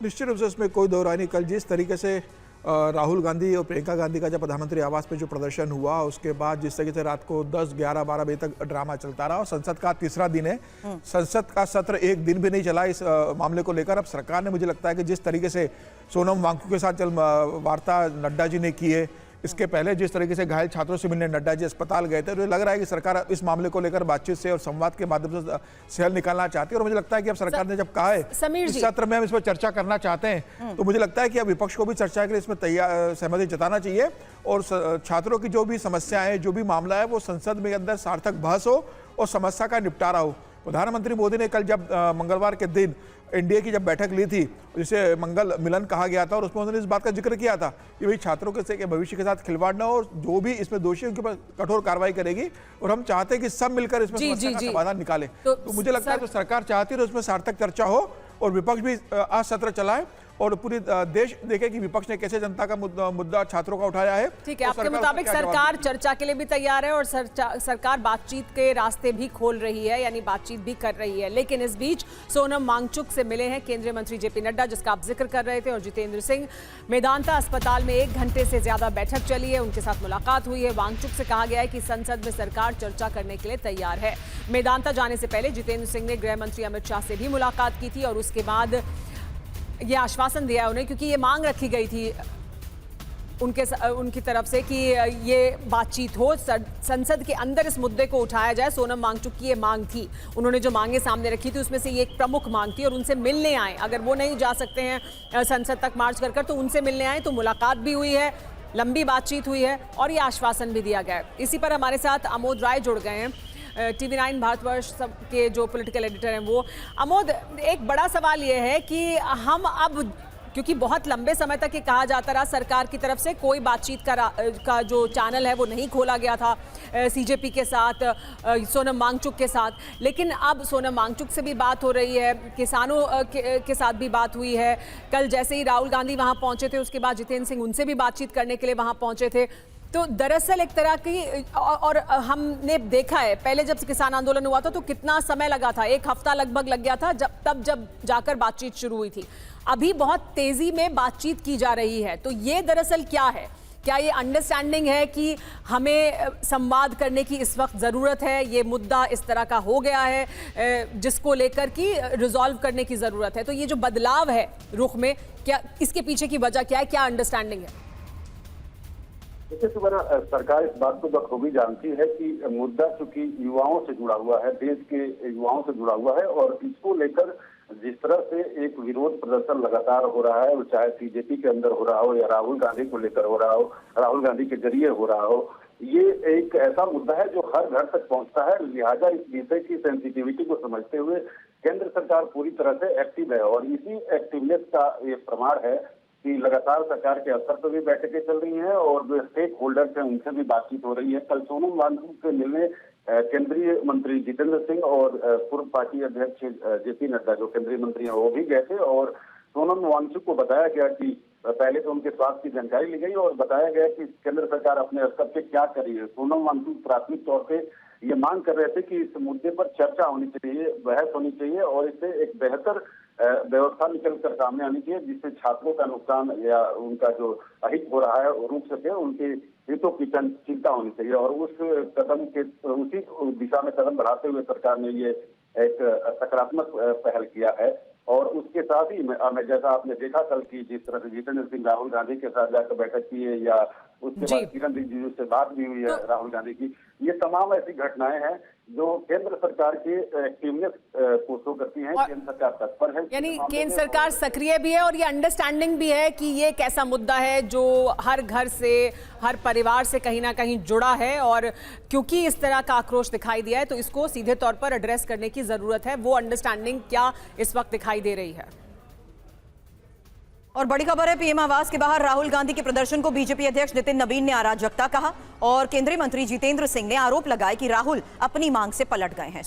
निश्चित रूप से इसमें कोई दो राय नहीं। कल जिस तरीके से राहुल गांधी और प्रियंका गांधी का जब प्रधानमंत्री आवास पे जो प्रदर्शन हुआ, उसके बाद जिस तरीके से रात को 10, 11, 12 बजे तक ड्रामा चलता रहा, और संसद का तीसरा दिन है, संसद का सत्र एक दिन भी नहीं चला इस मामले को लेकर। अब सरकार ने, मुझे लगता है कि जिस तरीके से सोनम वांगचुक के साथ चल वार्ता नड्डा जी ने की है, इसके पहले जिस तरीके से घायल छात्रों से मिलने नड्डा जी अस्पताल गए थे, तो लग रहा है कि सरकार इस मामले को लेकर बातचीत से और संवाद के माध्यम से हल निकालना चाहती है। और मुझे लगता है कि अब सरकार ने जब कहा है इस सत्र में हम इस पर चर्चा करना चाहते हैं, तो मुझे लगता है कि अब विपक्ष को भी चर्चा के लिए इसमें तैयार सहमति जताना चाहिए, और छात्रों की जो भी समस्याएं हैं, जो भी मामला है, वो संसद में अंदर सार्थक बहस हो और समस्या का निपटारा हो। प्रधानमंत्री मोदी ने कल जब मंगलवार के दिन एनडीए की जब बैठक ली थी, जिसे मंगल मिलन कहा गया था, और उसमें उन्होंने इस बात का जिक्र किया था कि भाई छात्रों के भविष्य के साथ खिलवाड़ न हो, और जो भी इसमें दोषी उनके ऊपर कठोर कार्रवाई करेगी, और हम चाहते हैं कि सब मिलकर इसमें समस्या का समाधान निकाले। तो मुझे लगता है तो सरकार चाहती है तो उसमें सार्थक चर्चा हो, और विपक्ष भी आज सत्र चलाए, और पूरी देश देखे कि विपक्ष ने कैसे जनता का मुद्दा छात्रों का उठाया है। ठीक है, आपके मुताबिक सरकार चर्चा के लिए भी तैयार है और सरकार बातचीत के रास्ते भी खोल रही है, यानी बातचीत भी कर रही है। लेकिन इस बीच सोनम वांगचुक से मिले हैं केंद्रीय मंत्री जेपी नड्डा, जिसका आप जिक्र कर रहे थे, और जितेंद्र सिंह। मेदांता अस्पताल में 1 घंटे से ज्यादा बैठक चली है, उनके साथ मुलाकात हुई है। वांगचुक से कहा गया है कि संसद में सरकार चर्चा करने के लिए तैयार है। मेदांता जाने से पहले जितेंद्र सिंह ने गृह मंत्री अमित शाह से भी मुलाकात की थी, और उसके बाद ये आश्वासन दिया है उन्हें, क्योंकि ये मांग रखी गई थी उनकी तरफ से कि ये बातचीत हो, संसद के अंदर इस मुद्दे को उठाया जाए। सोनम वांगचुक की ये मांग थी, उन्होंने जो मांगे सामने रखी थी उसमें से ये एक प्रमुख मांग थी, और उनसे मिलने आए। अगर वो नहीं जा सकते हैं संसद तक मार्च कर तो उनसे मिलने आए। तो मुलाकात भी हुई है, लंबी बातचीत हुई है, और ये आश्वासन भी दिया गया है। इसी पर हमारे साथ अमोद राय जुड़ गए हैं, TV9 भारतवर्ष के जो पॉलिटिकल एडिटर हैं वो। अमोद, एक बड़ा सवाल ये है कि हम अब, क्योंकि बहुत लंबे समय तक ये कहा जाता रहा सरकार की तरफ से कोई बातचीत का जो चैनल है वो नहीं खोला गया था सीजेपी के साथ, सोनम वांगचुक के साथ, लेकिन अब सोनम वांगचुक से भी बात हो रही है, किसानों के साथ भी बात हुई है। कल जैसे ही राहुल गांधी वहाँ पहुँचे थे, उसके बाद जितेंद्र सिंह उनसे भी बातचीत करने के लिए वहाँ पहुँचे थे। तो दरअसल एक तरह की, और हमने देखा है पहले जब किसान आंदोलन हुआ था तो कितना समय लगा था, 1 हफ्ता लगभग लग गया था जब जाकर बातचीत शुरू हुई थी। अभी बहुत तेजी में बातचीत की जा रही है, तो ये दरअसल क्या है? क्या ये अंडरस्टैंडिंग है कि हमें संवाद करने की इस वक्त ज़रूरत है, ये मुद्दा इस तरह का हो गया है जिसको लेकर कि रिजॉल्व करने की ज़रूरत है? तो ये जो बदलाव है रुख में, क्या इसके पीछे की वजह क्या है, क्या अंडरस्टैंडिंग है? देखिए सुबह, सरकार इस बात को बखूबी जानती है कि मुद्दा चूंकि युवाओं से जुड़ा हुआ है, देश के युवाओं से जुड़ा हुआ है, और इसको लेकर जिस तरह से एक विरोध प्रदर्शन लगातार हो रहा है, वो चाहे बीजेपी के अंदर हो रहा हो या राहुल गांधी को लेकर हो रहा हो, राहुल गांधी के जरिए हो रहा हो, ये एक ऐसा मुद्दा है जो हर घर तक पहुंचता है। लिहाजा इस विषय की सेंसिटिविटी को समझते हुए केंद्र सरकार पूरी तरह से एक्टिव है, और इसी एक्टिवनेस का ये प्रमाण है कि लगातार सरकार के स्तर पर भी बैठकें चल रही हैं, और जो स्टेक होल्डर्स हैं उनसे भी बातचीत हो रही है। कल सोनम वांगचुक से मिलने केंद्रीय मंत्री जितेंद्र सिंह और पूर्व पार्टी अध्यक्ष जेपी नड्डा, जो केंद्रीय मंत्री हैं, वो भी गए थे, और सोनम वांगचुक को बताया गया कि पहले तो उनके स्वास्थ्य की जानकारी ली गई, और बताया गया कि केंद्र सरकार अपने स्तर पे क्या कर रही है। सोनम वांगचुक प्राथमिक तौर पे ये मांग कर रहे थे कि इस मुद्दे पर चर्चा होनी चाहिए, बहस होनी चाहिए, और इससे एक बेहतर व्यवस्था निकल कर सामने आनी चाहिए, जिससे छात्रों का नुकसान या उनका जो अहित हो रहा है वो रुक सके, उनके हितों की चिंता होनी चाहिए। और उस कदम के उसी दिशा में कदम बढ़ाते हुए सरकार ने ये एक सकारात्मक पहल किया है। और उसके साथ ही जैसा आपने देखा कल की जिस तरह से जितेंद्र सिंह राहुल गांधी के साथ जाकर बैठक की है, या उसके बाद किरण रिजिजू से बात भी हुई है राहुल गांधी की, ये तमाम ऐसी घटनाएं हैं जो केंद्र सरकार के एक्टिवनेस को शो करती हैं। केंद्र सरकार तत्पर है, यानी केंद्र सरकार सक्रिय भी है, और ये अंडरस्टैंडिंग भी है कि ये एक ऐसा मुद्दा है जो हर घर से, हर परिवार से कहीं ना कहीं जुड़ा है, और क्योंकि इस तरह का आक्रोश दिखाई दिया है तो इसको सीधे तौर पर एड्रेस करने की जरूरत है। वो अंडरस्टैंडिंग क्या इस वक्त दिखाई दे रही है? और बड़ी खबर है, पीएम आवास के बाहर राहुल गांधी के प्रदर्शन को बीजेपी अध्यक्ष नितिन नवीन ने अराजकता कहा, और केंद्रीय मंत्री जितेंद्र सिंह ने आरोप लगाए कि राहुल अपनी मांग से पलट गए हैं।